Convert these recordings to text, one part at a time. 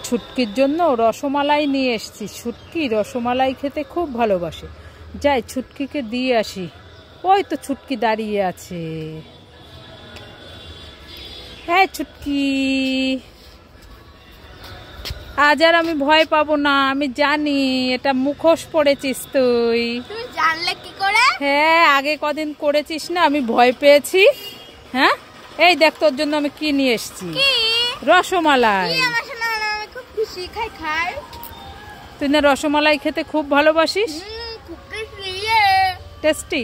ছুটকির জন্য রসমালাই নিয়ে এসেছি। ছুটকি রসমালাই খেতে খুব ভালোবাসে। যাই ছুটকিকে দিয়ে আসি। ওই তো ছুটকি দাঁড়িয়ে আছে। হ্যাঁ ছুটকি, আজ আর আমি ভয় পাবো না। আমি জানি এটা মুখোশ পড়েছিস তুই। তুমি জানলে কি করে? হ্যাঁ আগে কদিন করেছিস না, আমি ভয় পেয়েছি। হ্যাঁ এই দেখ তোর জন্য আমি কি নিয়ে এসেছি। রসমালাই। আমি খুব খুশি। খাই। তুই না রসমালাই খেতে খুব ভালোবাসিস? খুব টেস্টি।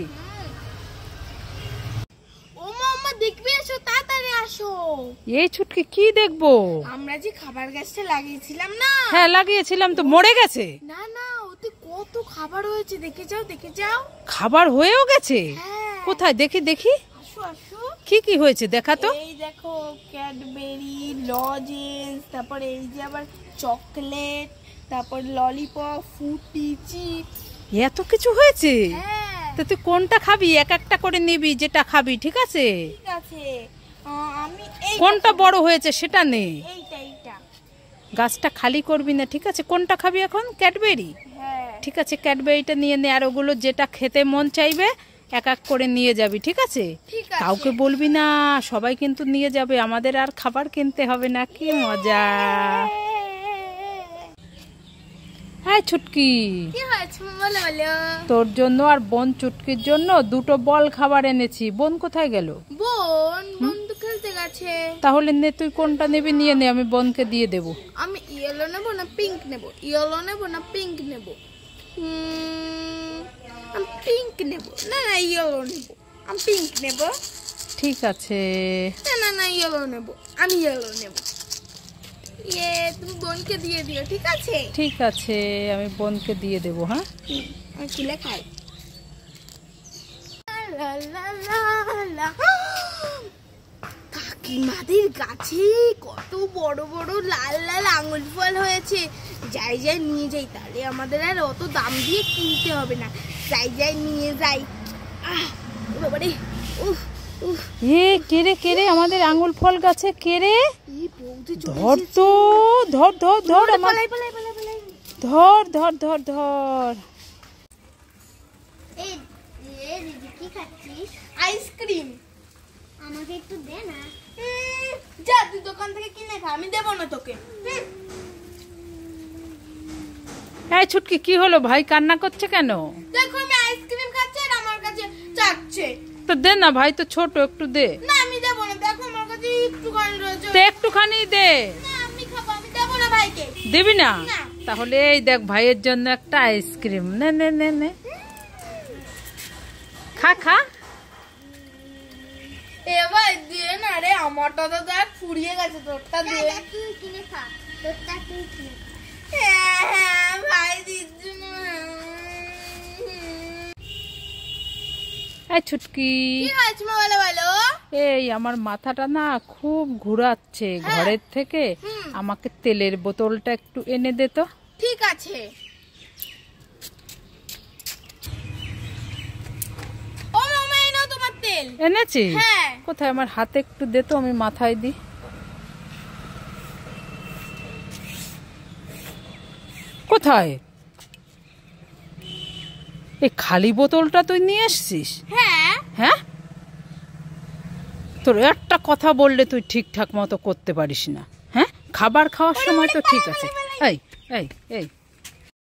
ও মাম্মা দেখবে, এসো তাড়াতাড়ি আসো। এই ছুটকি কি দেখবো? আমরা যে খাবার গাছটা লাগিয়েছিলাম না। হ্যাঁ লাগিয়েছিলাম তো, মরে গেছে। না না, ওতে কত খাবার হয়েছে, দেখে যাও। খাবার হয়েও গেছে? হ্যাঁ। কোথায় দেখি? আসো। কি কি হয়েছে দেখা তো। এই দেখো, ক্যাডবেরি, লজেন্স, তারপর এই যে আবার চকলেট, তারপর ললিপপ, ফ্রুটি, চিপস, এত কিছু হয়েছে? হ্যাঁ। তো তুই কোনটা খাবি? এক একটা করে নিবি যেটা খাবি, ঠিক আছে? ঠিক আছে। আমি এই কোনটা বড় হয়েছে সেটা নে। এইটা গাছটা খালি করবি না, ঠিক আছে? কোনটা খাবি এখন? ক্যাডবেরি? হ্যাঁ ঠিক আছে, ক্যাডবেরিটা নিয়ে নে। আর ওগুলো যেটা খেতে মন চাইবে এক এক করে নিয়ে যাবি, ঠিক আছে? ঠিক আছে। কাউকে বলবি না, সবাই কিন্তু নিয়ে যাবে। আমাদের আর খাবার কিনতে হবে না। কি মজা। হ্যাঁ ছুটকি, কি হয়েছে বলো? তোর জন্য আর বোন চুটকির জন্য দুটো বল খাবার এনেছি। বোন কোথায় গেল? বোন তো খেলতে গেছে। তাহলে নে, তুই কোনটা নিবি নিয়ে নে, আমি বোনকে দিয়ে দেবো। আমি ইয়েলো নেবো না পিঙ্ক নেবো? ইয়েলো নেবো না পিঙ্ক নেবো? আমি পিঙ্ক নেবো। না ইয়েলো নেবো। আমি পিঙ্ক নেবো। ঠিক আছে। না ইয়েলো নেবো। আমি ইয়েলো নেবো। তুমি বোনকে দিয়ে দিও, ঠিক আছে? ঠিক আছে, আমি বোনকে দিয়ে দেবো। হ্যাঁ আমি খুলে খাই। কাকিমাদের গাছে কত বড় বড় লাল লাল আঙুল ফল হয়েছে। যাই নিয়ে যাই, তাহলে আমাদের আর অত দাম দিয়ে কিনতে হবে না। যাই নিয়ে যাই। বাবারে, উফ। এ কেরে আমাদের আঙুল ফল গাছে কেরে। ধর তো, ধর। ধর। কি খাচ্ছিস? আইসক্রিম। আমাকে একটু দে না। যা তুই দোকান থেকে কিনে খা, আমি দেবো না তোকে। এই ছুটকি কি হলো? ভাই কান্না করছে কেন? দেখো আমি আইসক্রিম খাচ্ছি আর আমার কাছে চাচ্ছে। তো দে না, ভাই তো ছোট, একটু দে। না আমি দেবো না, দেখো আমার কাছে একটুখানি রয়েছে। তো একটুখানি দে। না আমি খাবো, আমি দেবো না ভাইকে। দিবি না? তাহলে এই দেখ ভাইয়ের জন্য একটা আইসক্রিম। নে খা। এবার দিয়ে না রে, আমারটা তো দেখ ফুরিয়ে গেছে, তোরটা দে। তুই কিনে খা, তোরটা তুই কিনে খা। হ্যাঁ ভাই দিচ্ছি না। এই ছুটকি, কি হয়েছে বলো? এই আমার মাথাটা না খুব ঘুরাচ্ছে। ঘরের থেকে আমাকে তেলের বোতলটা একটু এনে দে তো। ঠিক আছে। ও মামা, এই নাও তোমার তেল। এনেছি? হ্যাঁ। কোথায়? আমার হাতে একটু দে তো, আমি মাথায় দিই। কোথায়? এই খালি বোতলটা তুই নিয়ে এসছিস? হ্যাঁ, তোর একটা কথা বললে তুই ঠিকঠাক মতো করতে পারিস না। হ্যাঁ, খাবার খাওয়ার সময় তো ঠিক আছে। এই